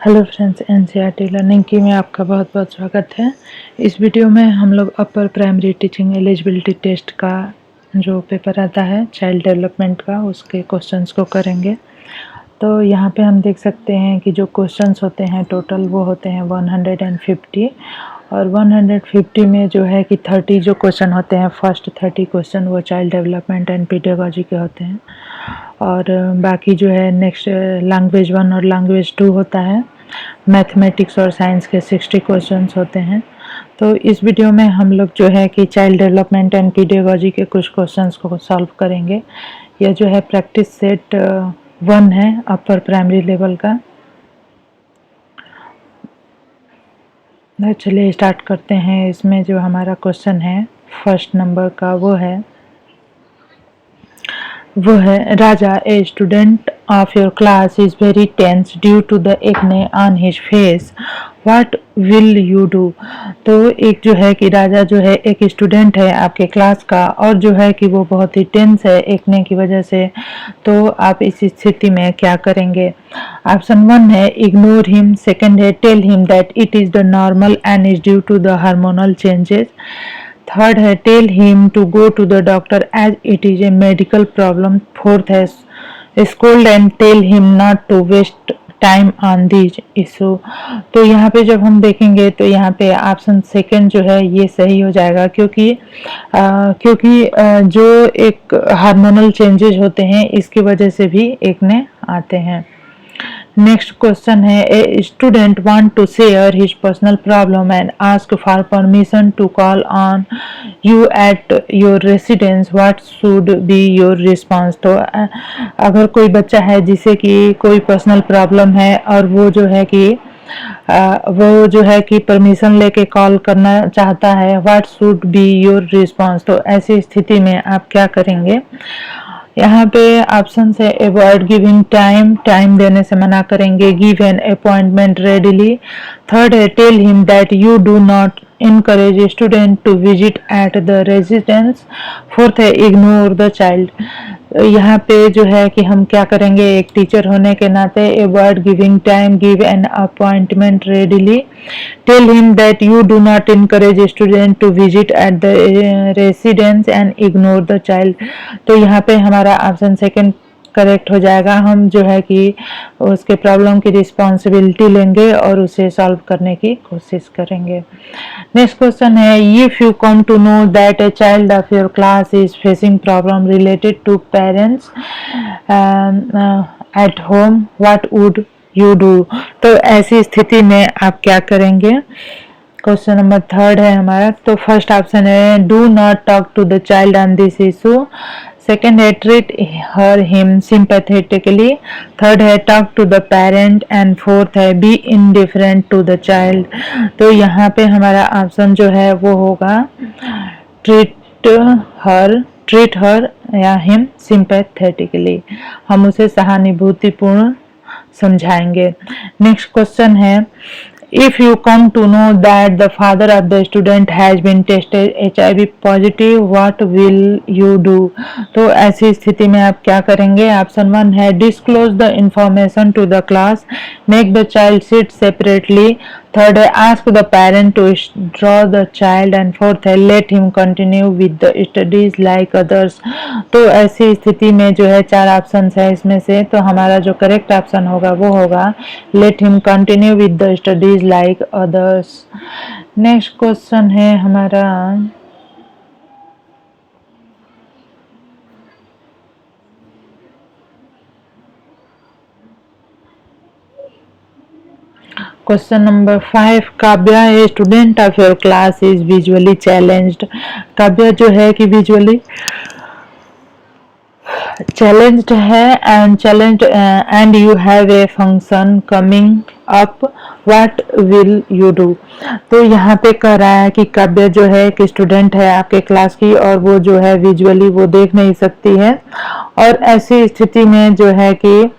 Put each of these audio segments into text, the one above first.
Hello friends, NCERT learning की में आपका बहुत बहुत स्वागत है। इस वीडियो में हम लोग upper primary teaching eligibility test का जो पेपर आता है चाइल्ड डेवलपमेंट का, उसके क्वेश्चंस को करेंगे। तो यहाँ पे हम देख सकते हैं कि जो क्वेश्चंस होते हैं टोटल वो होते हैं 150, और 150 में जो है कि 30 जो क्वेश्चन होते हैं, फर्स्ट 30 क्वेश्चन वो चाइल्ड डेवलपमेंट एंड पेडागोजी के होते हैं, और बाकी जो है नेक्स्ट लैंग्वेज 1 और लैंग्वेज 2 होता है। मैथमेटिक्स और साइंस के 60 क्वेश्चंस होते हैं। तो इस वीडियो में हम लोग जो है कि चाइल्ड डेवलपमेंट एंड पेडागोजी के कुछ क्वेश्चंस को सॉल्व करेंगे। यह जो है प्रैक्टिस सेट 1 है अपर प्राइमरी लेवल का। चलिए स्टार्ट करते हैं। इसमें जो हमारा क्वेश्चन है फर्स्ट नंबर का वो है Raja, a student of your class is very tense due to the acne on his face, what will you do. तो एक जो है कि राजा जो है एक स्टूडेंट है आपके क्लास का, और जो है कि वो बहुत ही टेंस है एक्ने की वजह से। तो आप इस स्थिति में क्या करेंगे? ऑप्शन 1 है इग्नोर हिम, सेकंड है tell him that it is the normal and is due to the hormonal changes, third है tell him to go to the doctor as it is a medical problem, fourth है scold and tell him not to waste time on this issue. तो यहाँ पे जब हम देखेंगे तो यहाँ पे ऑप्शन सेकंड जो है ये सही हो जाएगा, क्योंकि जो एक हार्मोनल चेंजेस होते हैं इसकी वजह से भी एक्ने आते हैं। नेक्स्ट क्वेश्चन है a student want to share his personal problem and ask for permission to call on you at your residence, what should be your response. तो अगर कोई बच्चा है जिसे कि कोई पर्सनल प्रॉब्लम है और वो जो है कि परमिशन लेके कॉल करना चाहता है, what should be your response. तो ऐसी स्थिति में आप क्या करेंगे? यहाँ पे ऑप्शन है अवॉइड गिविंग टाइम देने से मना करेंगे, give an appointment readily, third है tell him that you do not encourage student to visit at the residence, fourth है इग्नोर द चाइल्ड। यहाँ पे जो है कि हम क्या करेंगे, एक टीचर होने के नाते avoid giving time, give an appointment readily, tell him that you do not encourage student to visit at the residence and ignore the child. तो यहाँ पे हमारा ऑप्शन सेकंड करेक्ट हो जाएगा। हम जो है कि उसके प्रॉब्लम की रिस्पॉन्सिबिलिटी लेंगे और उसे सॉल्व करने की कोशिश करेंगे। नेक्स्ट क्वेश्चन है if you come to know that a child of your class is facing problem related to parents at home, what would you do. तो ऐसी स्थिति में आप क्या करेंगे? क्वेश्चन नंबर थर्ड है हमारा। तो फर्स्ट ऑप्शन है do not talk to the child on this issue, second है treat her him sympathetically, third है talk to the parent, and fourth है be indifferent to the child. तो यहाँ पे हमारा ऑप्शन जो है वो होगा ट्रीट हर या हिम सिंपैथेटिकली, हम उसे सहानुभूतिपूर्ण समझाएंगे। नेक्स्ट क्वेश्चन है if you come to know that the father of the student has been tested HIV positive, what will you do। तो ऐसी स्थिति में आप क्या करेंगे? ऑप्शन 1 है disclose the information to the class, make the child sit separately, third है ask the parent to withdraw the child, and fourth है let him continue with the studies like others। तो ऐसी स्थिति में जो है 4 ऑप्शन है इसमें से, तो हमारा जो करेक्ट ऑप्शन होगा वो होगा let him continue with the studies like others। Next question है हमारा question number 5, Kavya A student of your class is visually challenged. Kavya जो है कि विजुअली challenged है and you have a function coming up, what will you do। तो यहाँ पे कह रहा है कि काव्या जो है एक स्टूडेंट है आपके क्लास की, और वो जो है विजुअली वो देख नहीं सकती है, और ऐसी स्थिति में जो है कि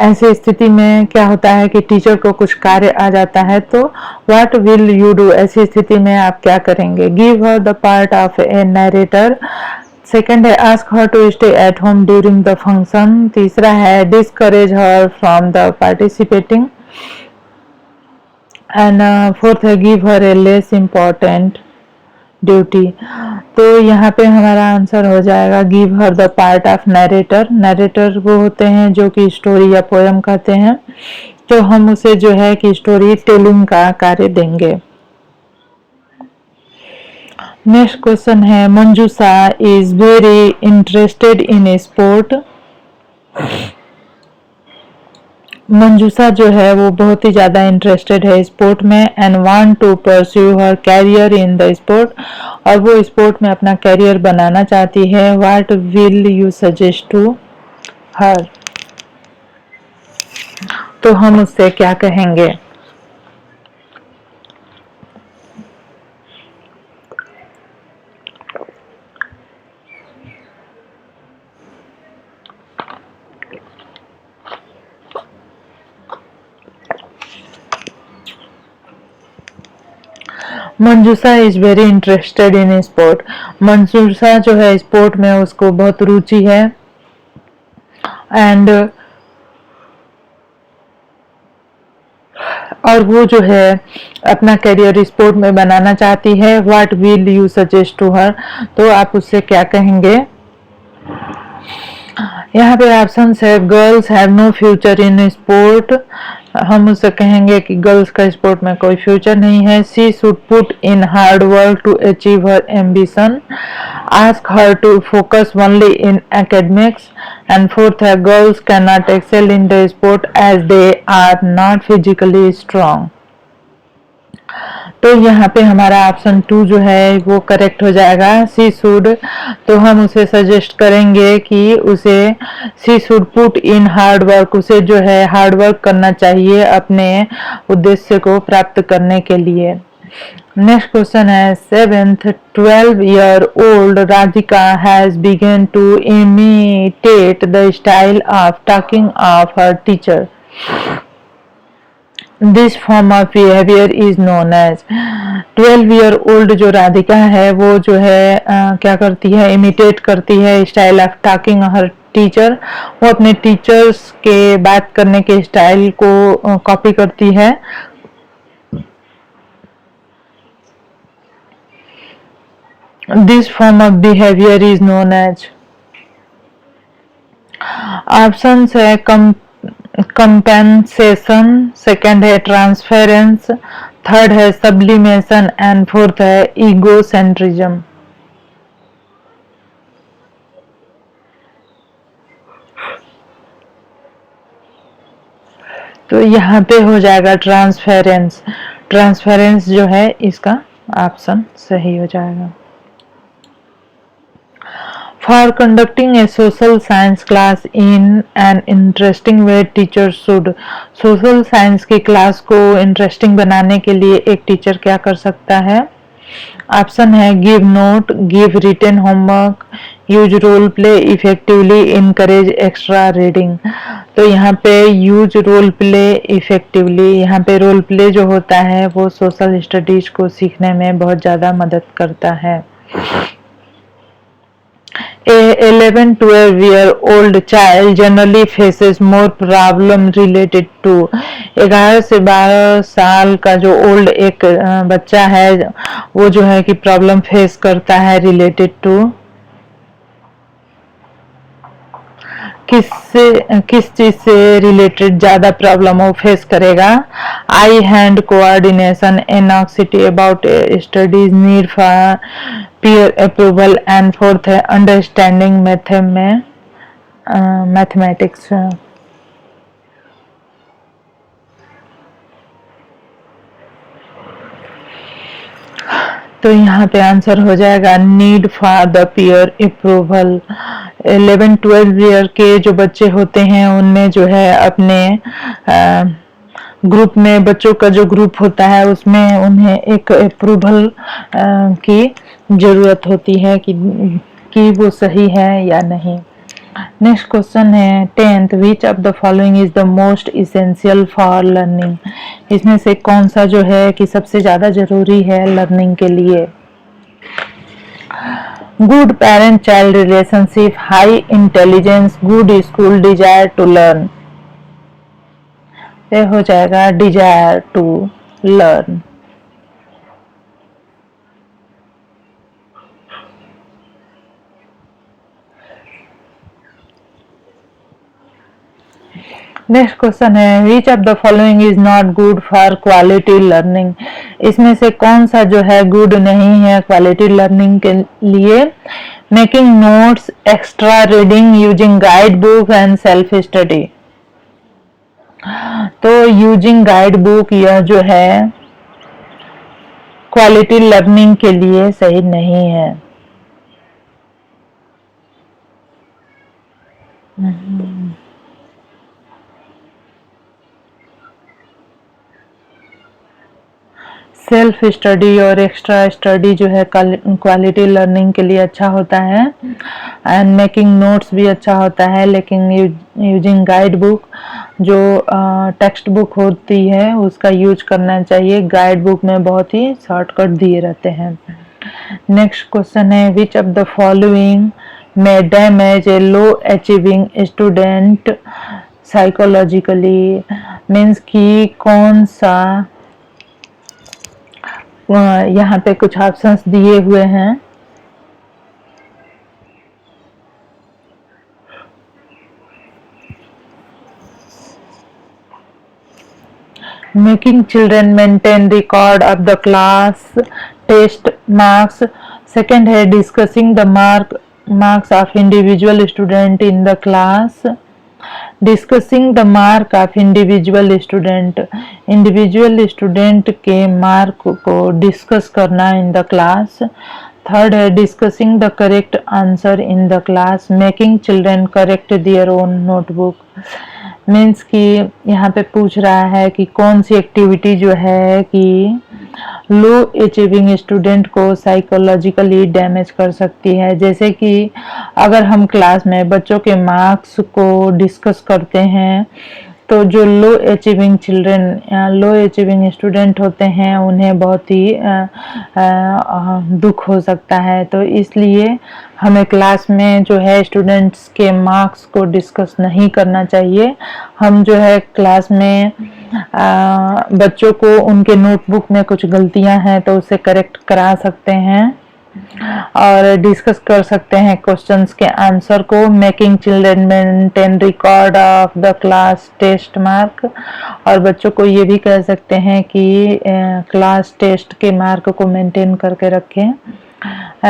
ऐसी स्थिति में क्या होता है कि टीचर को कुछ कार्य आ जाता है, तो व्हाट विल यू डू, ऐसी स्थिति में आप क्या करेंगे? Give her the part of a narrator, second है ask her to stay at home during the function, तीसरा है discourage her from the participating, and fourth है give her a less important duty. तो यहाँ पे हमारा आंसर हो जाएगा give her the part of narrator. Narrator वो होते हैं जो कि स्टोरी या पोयम कहते हैं, तो हम उसे जो है कि स्टोरी टेलिंग का कार्य देंगे। नेक्स्ट क्वेश्चन है Manjusha is very interested in sport. Manjusha जो है वो बहुत ही ज्यादा इंटरेस्टेड है स्पोर्ट में and want to pursue her career in the sport, और वो स्पोर्ट में अपना कैरियर बनाना चाहती है। What will you suggest to her, तो हम उससे क्या कहेंगे। Manjusha is very interested in sport. Manjusha जो है स्पोर्ट में उसको बहुत रुचि है एंड और वो जो है अपना करियर स्पोर्ट में बनाना चाहती है। What will you suggest to her, तो आप उससे क्या कहेंगे। यहाँ पे ऑप्शन है girls have no future in sport, हम उससे कहेंगे कि गर्ल्स का स्पोर्ट में कोई फ्यूचर नहीं है। She should put in hard work to achieve her ambition, ask her to focus only in academics. And fourth है girls can not excel in the sport as they are not physically strong. तो यहाँ पे हमारा option 2 जो है वो correct हो जाएगा, शी शुड। तो हम उसे सजेस्ट करेंगे कि उसे she should put in hard work, उसे जो है हार्ड वर्क करना चाहिए अपने उद्देश्य को प्राप्त करने के लिए। नेक्स्ट क्वेश्चन है 7th 12-year-old Radhika has begun to imitate the style of talking of her teacher. This form of behaviour is known as. 12-year-old जो राधिका है वो जो है क्या करती है, इमिटेट करती है style of talking her teacher, वो अपने टीचर्स के बात करने के स्टाइल को कॉपी करती है। This form of behaviour is known as. Option है कंपेंसेशन, सेकंड है ट्रांसफेरेंस, थर्ड है सब्लिमेशन एंड फोर्थ है ईगोसेंट्रिज्म। तो यहाँ पे हो जाएगा ट्रांसफेरेंस। ट्रांसफेरेंस जो है इसका ऑप्शन सही हो जाएगा। For conducting a social science class in an interesting way, teacher should। Social science की क्लास को इंटरेस्टिंग बनाने के लिए एक टीचर क्या कर सकता है। ऑप्शन है give note, give written homework, use role play effectively, encourage extra reading. तो यहाँ पे यूज रोल प्ले इफेक्टिवली, यहाँ पे रोल प्ले जो होता है वो सोशल स्टडीज को सीखने में बहुत ज़्यादा मदद करता है। A 11-12-year-old child generally faces more problem related to। 11 से 12 साल का जो ओल्ड एक बच्चा है वो जो है कि प्रॉब्लम फेस करता है रिलेटेड टू किस चीज से रिलेटेड ज्यादा प्रॉब्लम वो फेस करेगा। Eye hand coordination, anxiety about studies, need for peer approval and fourth है अंडरस्टैंडिंग मैथमेटिक्स। तो यहाँ पे आंसर हो जाएगा need for the peer approval. 11-12 year के जो बच्चे होते हैं उनमें जो है अपने ग्रुप में, बच्चों का जो ग्रुप होता है उसमें उन्हें एक अप्रूवल की जरूरत होती है कि वो सही है या नहीं। नेक्स्ट क्वेश्चन है 10th which of the following is the most essential for learning. इसमें से कौन सा जो है कि सबसे ज्यादा जरूरी है लर्निंग के लिए। Good parent child relationship, high intelligence, good school, desire to learn. ये हो जाएगा desire to learn. Next question है which of the following is not good for quality learning. इसमें से कौन सा जो है गुड नहीं है क्वालिटी लर्निंग के लिए। Making notes, extra reading, using guide book and self study. तो यूजिंग गाइड बुक यह जो है क्वालिटी लर्निंग के लिए सही नहीं है। सेल्फ स्टडी और एक्स्ट्रा स्टडी जो है क्वालिटी लर्निंग के लिए अच्छा होता है एंड मेकिंग नोट्स भी अच्छा होता है, लेकिन यूजिंग गाइड बुक जो टेक्स्ट बुक होती है उसका यूज करना चाहिए। गाइड बुक में बहुत ही शॉर्टकट दिए रहते हैं। नेक्स्ट क्वेश्चन है which of the following may damage a low achieving student psychologically। Means कि कौन सा यहाँ पे कुछ ऑप्शंस दिए हुए हैं। Making children maintain record of the class test marks. Second है discussing the marks of individual student in the class। Discussing the mark of individual student के मार्क को डिस्कस करना इन द क्लास। थर्ड है discussing the correct answer in the class, making children correct their own notebook. Means कि यहाँ पे पूछ रहा है कि कौन सी एक्टिविटी जो है कि लो अचीविंग स्टूडेंट को साइकोलॉजिकली डैमेज कर सकती है। जैसे कि अगर हम क्लास में बच्चों के मार्क्स को डिस्कस करते हैं तो जो लो अचीविंग चिल्ड्रन या लो अचीविंग स्टूडेंट होते हैं उन्हें बहुत ही दुख हो सकता है। तो इसलिए हमें क्लास में जो है स्टूडेंट्स के मार्क्स को डिस्कस नहीं करना चाहिए। हम जो है क्लास में बच्चों को उनके नोटबुक में कुछ गलतियां हैं तो उसे करेक्ट करा सकते हैं और डिस्कस कर सकते हैं क्वेश्चंस के आंसर को। Making children maintain record of the class test mark, और बच्चों को ये भी कह सकते हैं कि क्लास टेस्ट के मार्क को मेंटेन करके रखें।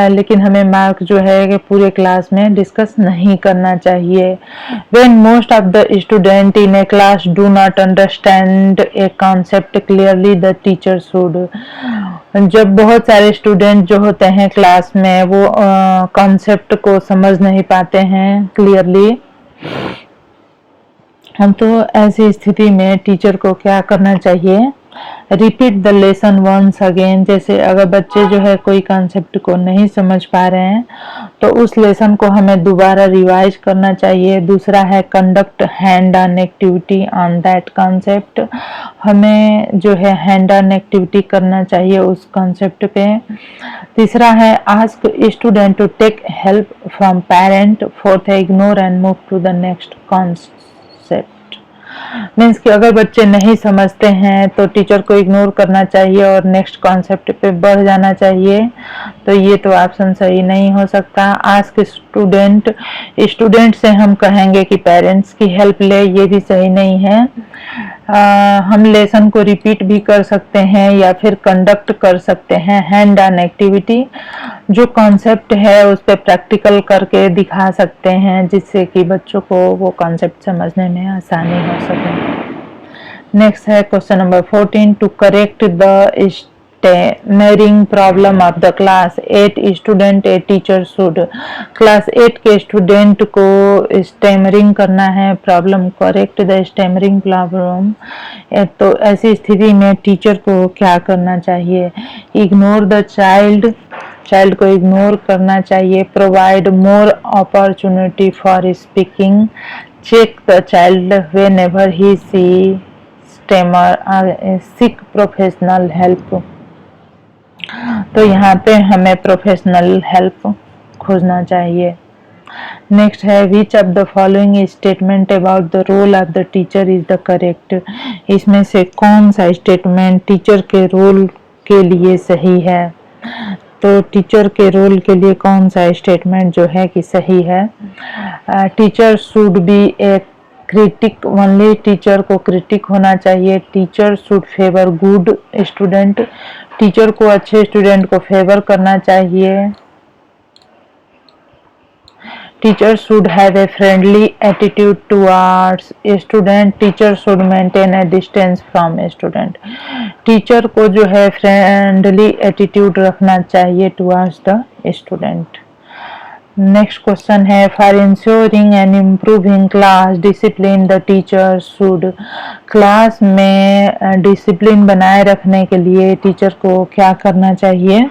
लेकिन हमें मार्क जो है कि पूरे क्लास में डिस्कस नहीं करना चाहिए। When most of the student in a class do not understand a concept clearly, the teacher should। जब बहुत सारे स्टूडेंट जो होते हैं क्लास में वो कॉन्सेप्ट को समझ नहीं पाते हैं क्लियरली, हम तो ऐसी स्थिति में टीचर को क्या करना चाहिए, repeat the lesson once again. जैसे अगर बच्चे जो है कोई कॉन्सेप्ट को नहीं समझ पा रहे हैं तो उस लेसन को हमें दोबारा रिवाइज करना चाहिए। दूसरा है conduct hand on activity on that concept, हमें जो है हैंड ऑन एक्टिविटी करना चाहिए उस कॉन्सेप्ट पे। तीसरा है ask student to take help from parent. Fourth है ignore and move to the next concept. Means कि अगर बच्चे नहीं समझते हैं तो टीचर को इग्नोर करना चाहिए और नेक्स्ट कॉन्सेप्ट पे बढ़ जाना चाहिए। तो ये तो ऑप्शन सही नहीं हो सकता। आस्क स्टूडेंट से हम कहेंगे कि पेरेंट्स की हेल्प ले, ये भी सही नहीं है। हम लेसन को रिपीट भी कर सकते हैं या फिर कंडक्ट कर सकते हैं हैंड ऑन एक्टिविटी, जो कॉन्सेप्ट है उस पर प्रैक्टिकल करके दिखा सकते हैं जिससे कि बच्चों को वो कॉन्सेप्ट समझने में आसानी हो सके। नेक्स्ट है question number 14, to correct the stammering problem of the class 8 student a teacher should. Class 8 के स्टूडेंट को स्टेमरिंग करना है problem, correct the stammering problem. तो ऐसी स्थिति में टीचर को क्या करना चाहिए, इग्नोर द चाइल्ड को इग्नोर करना चाहिए। Provide more opportunity for speaking. Check the child whenever he see stammer, seek professional help. तो यहाँ पे हमें प्रोफेशनल हेल्प खोजना चाहिए। नेक्स्ट है which of the following statement about the role of the teacher is the correct. इसमें से कौन सा स्टेटमेंट टीचर के रोल के लिए सही है। तो टीचर के रोल के लिए कौन सा स्टेटमेंट जो है कि सही है। Teacher should be a critic only, teacher को क्रिटिक होना चाहिए। Teacher should favour good student, teacher को अच्छे स्टूडेंट को फेवर करना चाहिए। Teacher should have a friendly attitude towards student, teacher should maintain a distance from student, teacher को जो है फ्रेंडली एटीट्यूड रखना चाहिए towards the student. Next question है for ensuring and improving class discipline the teacher should, class में discipline बनाए रखने के लिए टीचर को क्या करना चाहिए।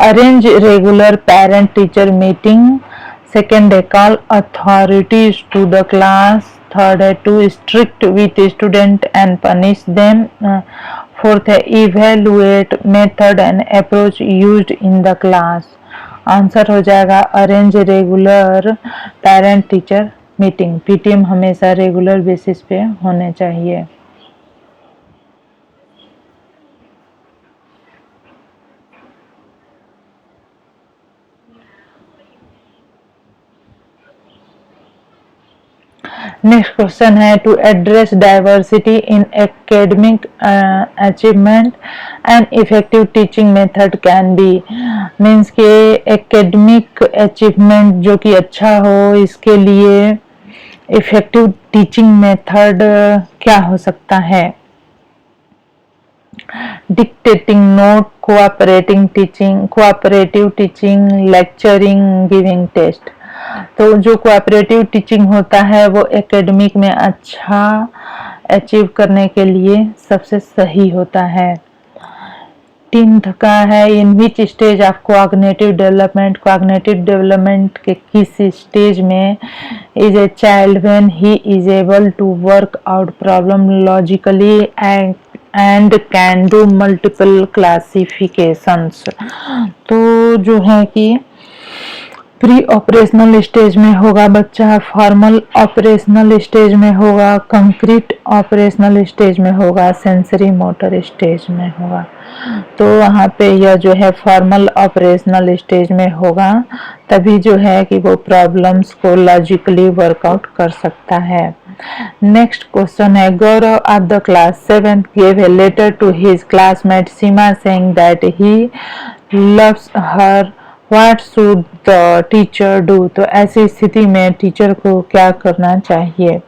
Arrange regular parent teacher meeting, second है call authorities to the class, third है to strict with student and punish them, fourth है evaluate method and approach used in the class. Answer हो जाएगा arrange regular parent teacher meeting. PTM हमेशा regular basis पे होने चाहिए। Next question है to address diversity in academic achievement and effective teaching method can be, means के academic achievement जो कि अच्छा हो इसके लिए इफेक्टिव टीचिंग मेथड क्या हो सकता है। Dictating note, cooperative teaching, lecturing, giving test. तो जो कोऑपरेटिव टीचिंग होता है वो एकेडमिक में अच्छा अचीव करने के लिए सबसे सही होता है। 10th का है in which stage of cognitive development, cognitive development के किस स्टेज में is a child when he is able to work out problem logically and can do multiple classifications. तो जो है कि प्री ऑपरेशनल स्टेज में होगा बच्चा, फॉर्मल ऑपरेशनल स्टेज में होगा, कंक्रीट ऑपरेशनल स्टेज में होगा, सेंसरी मोटर स्टेज में होगा। तो वहाँ पे यह जो है फॉर्मल ऑपरेशनल स्टेज में होगा, तभी जो है कि वो प्रॉब्लम्स को लॉजिकली वर्कआउट कर सकता है। नेक्स्ट क्वेश्चन है Gaurav of the class 7th gave a letter to his classmate Seema saying that he loves her, What should the teacher do? तो ऐसी स्थिति में टीचर को क्या करना चाहिए।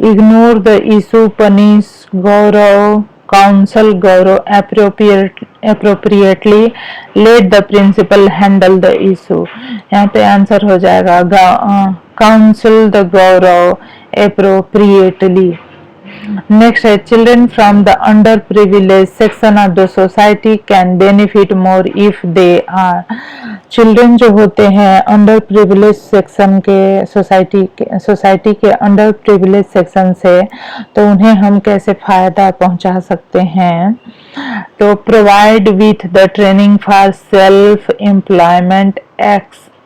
Ignore the issue, punish Gaurav, counsel Gaurav appropriately, let the principal handle the issue। यहाँ पे आंसर हो जाएगा counsel the Gaurav appropriately। Next है children from the under privilege section of the society can benefit more if they are, children जो होते हैं under privilege section के society के अंडर प्रिविलेज सेक्शन से, तो उन्हें हम कैसे फायदा पहुंचा सकते हैं। तो provide with the training for self employment,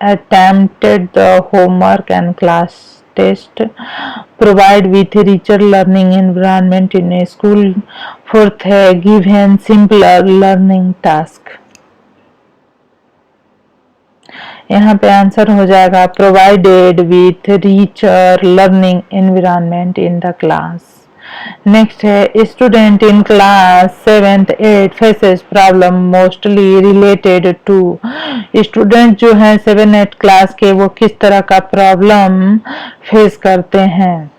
attempted the homework and class test, provide with richer learning environment in a school, fourth है give an simpler learning task। यहाँ पे आंसर हो जाएगा provided with richer learning environment in the class। Next है student in class 7th 8th faces problem mostly related to, student जो है 7th class के वो किस तरह का प्रॉब्लम फेस करते हैं।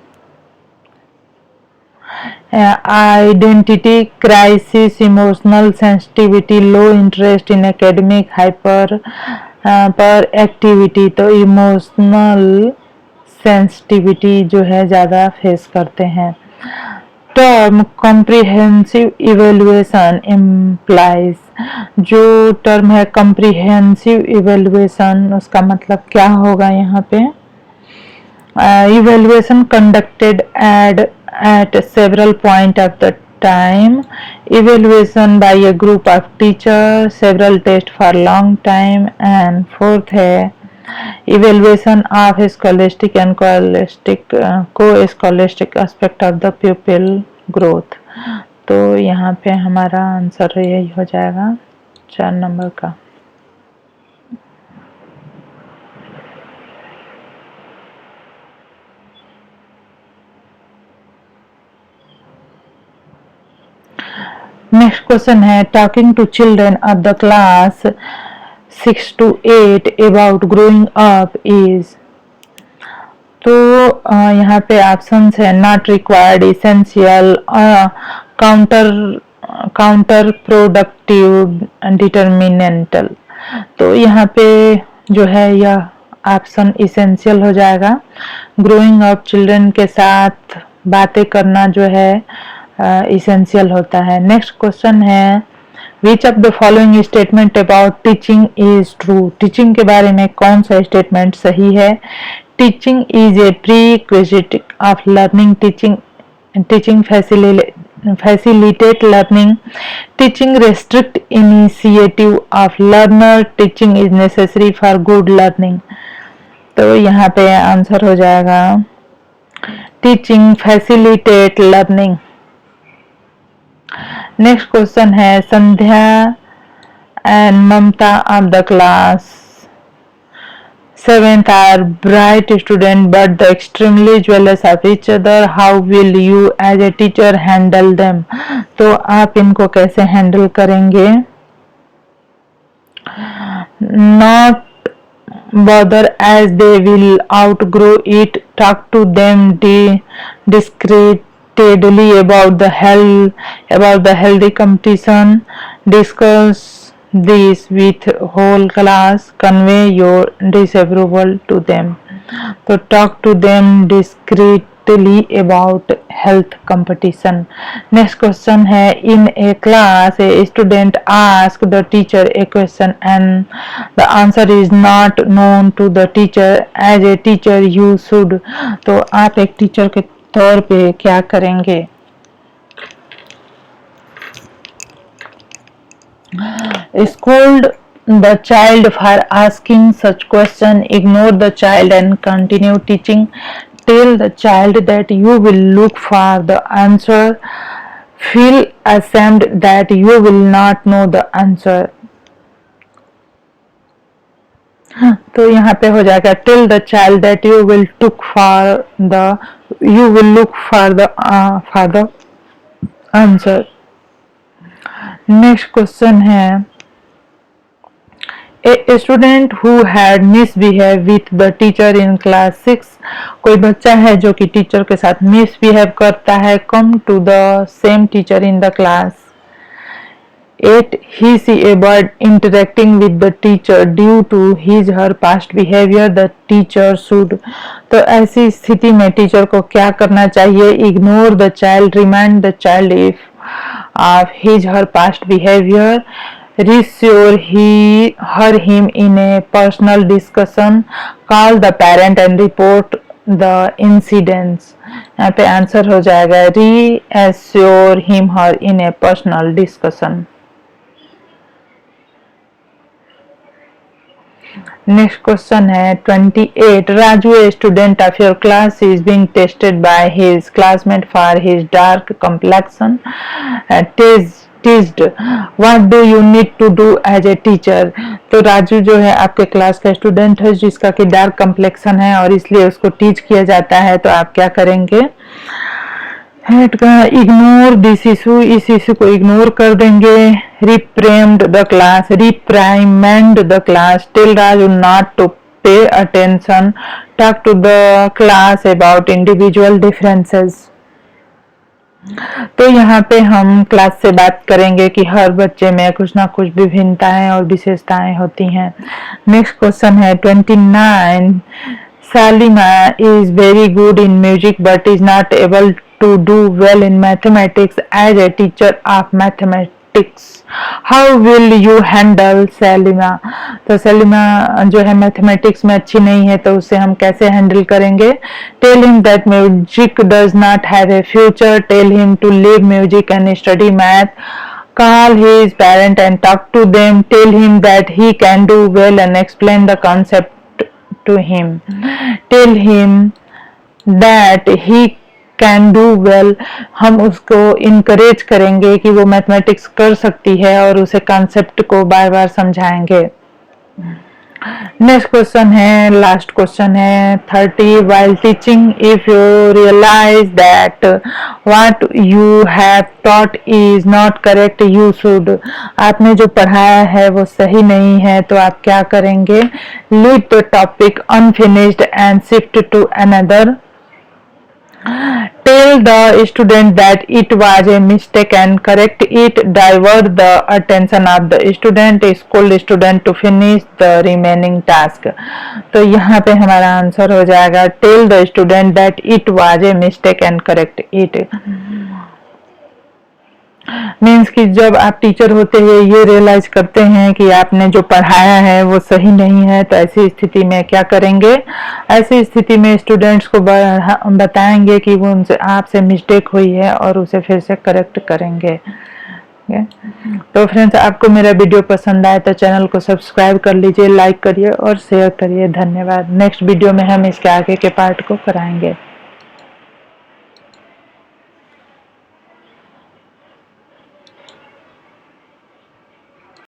Identity crisis, emotional sensitivity, low interest in academic, hyper पर एक्टिविटी। तो इमोशनल सेंसिटिविटी जो है ज्यादा फेस करते हैं। टर्म कॉम्प्रिहेंसिव इवेल्युएशन इम्प्लाइज, जो टर्म है कॉम्प्रिहेंसिव इवेल्युएशन उसका मतलब क्या होगा यहाँ पे। Evaluation conducted at several point of the time, evaluation by a group of teachers, several tests for long time, and fourth है evaluation of scholastic and co-scholastic aspect of the pupil growth। तो यहाँ पे हमारा answer यही हो जाएगा 4 number का। Next question है talking to children of the class 6 to 8 about growing up is. तो यहाँ पे ऑप्शंस है not required, essential, counter productive, detrimental. तो यहाँ पे जो है यह ऑप्शन इसेंशियल हो जाएगा। ग्रोइंग अप चिल्ड्रन के साथ बातें करना जो है इसेंशियल होता है। नेक्स्ट क्वेश्चन है which of the following statement about teaching is true. Teaching के बारे में कौन सा स्टेटमेंट सही है। Teaching is a prerequisite of learning. Teaching facilitate learning। teaching restrict initiative of learner। teaching is necessary for good learning। तो यहाँ पे आंसर हो जाएगा teaching facilitate learning। Next question है Sandhya and Mamta of the class 7th are bright student but the extremely jealous of each other। how will you as a teacher handle them। तो आप इनको कैसे हैंडल करेंगे। not bother as they will outgrow it। talk to them discreetly about the healthy competition। discuss this with whole class। convey your disapproval to them। तो talk to them discreetly about health competition। next question है in a class a student ask the teacher a question and the answer is not known to the teacher। as a teacher you should। तो आप एक teacher के तौर पे क्या करेंगे। Scold the child for asking such question। ignore the child and continue teaching। tell the child that you will look for the answer। feel ashamed that you will not know the answer। तो यहाँ पे हो जाएगा tell the child that you will look for the answer। Next question है a student who had misbehave with the teacher in class 6। कोई बच्चा है जो कि टीचर के साथ मिसबिहेव करता है। Come to the same teacher in the class 8 he see a bird interacting with the teacher due to his her past behavior। the teacher should। तो ऐसी स्थिति में टीचर को क्या करना चाहिए। Ignore the child, remind the child if of his her past behavior। reassure her him in a personal discussion। call the parent and report the incidents। यहाँ पे आंसर हो जाएगा reassure him her in a personal discussion। Next question है 28 Raju a student of your class is being tested by his classmate for his dark complexion. Teased what do you need to do as a teacher. तो राजू जो है आपके class का student है जिसका कि dark complexion है और इसलिए उसको टीच किया जाता है। तो आप क्या करेंगे। इग्नोर दिस इशू, इस इशू को इग्नोर कर देंगे। Reprimand the class, reprimand the class. Tell Raju not to pay attention. Talk to the class about individual differences. तो यहाँ पे हम क्लास से बात करेंगे कि हर बच्चे में कुछ ना कुछ विभिन्नताएं और विशेषताएं होती हैं। नेक्स्ट क्वेश्चन है 29 Salima is very good in music but is not able to do well in mathematics as a teacher of mathematics। how will you handle Salima। तो सलीमा जो है मैथमेटिक्स में अच्छी नहीं है तो उसे हम कैसे हैंडल करेंगे। tell him that music does not have a future। tell him to leave music and study math। call his parent and talk to them। tell him that he can do well and explain the concept to him. Tell him that he can do well, हम उसको encourage करेंगे कि वो mathematics कर सकती है और उसे कॉन्सेप्ट को बार बार समझाएंगे। नेक्स्ट क्वेश्चन है, लास्ट क्वेश्चन है 30, while teaching if you realise that what you have taught is not correct you should, आपने जो पढ़ाया है वो सही नहीं है तो आप क्या करेंगे? Leave the topic unfinished and shift to another. Tell the student that it was a mistake and correct it. Divert the attention of the student, school student to finish the remaining task. तो यहाँ पे हमारा answer हो जाएगा tell the student that it was a mistake and correct it. Means कि जब आप teacher होते हैं ये रियलाइज करते हैं कि आपने जो पढ़ाया है वो सही नहीं है, तो ऐसी स्थिति में क्या करेंगे? ऐसी स्थिति में स्टूडेंट्स को बताएंगे कि वो उनसे आपसे मिस्टेक हुई है और उसे फिर से करेक्ट करेंगे। तो फ्रेंड्स, आपको मेरा वीडियो पसंद आए तो चैनल को सब्सक्राइब कर लीजिए, लाइक करिए और शेयर करिए। धन्यवाद। नेक्स्ट वीडियो में हम इसके आगे के पार्ट को कराएंगे।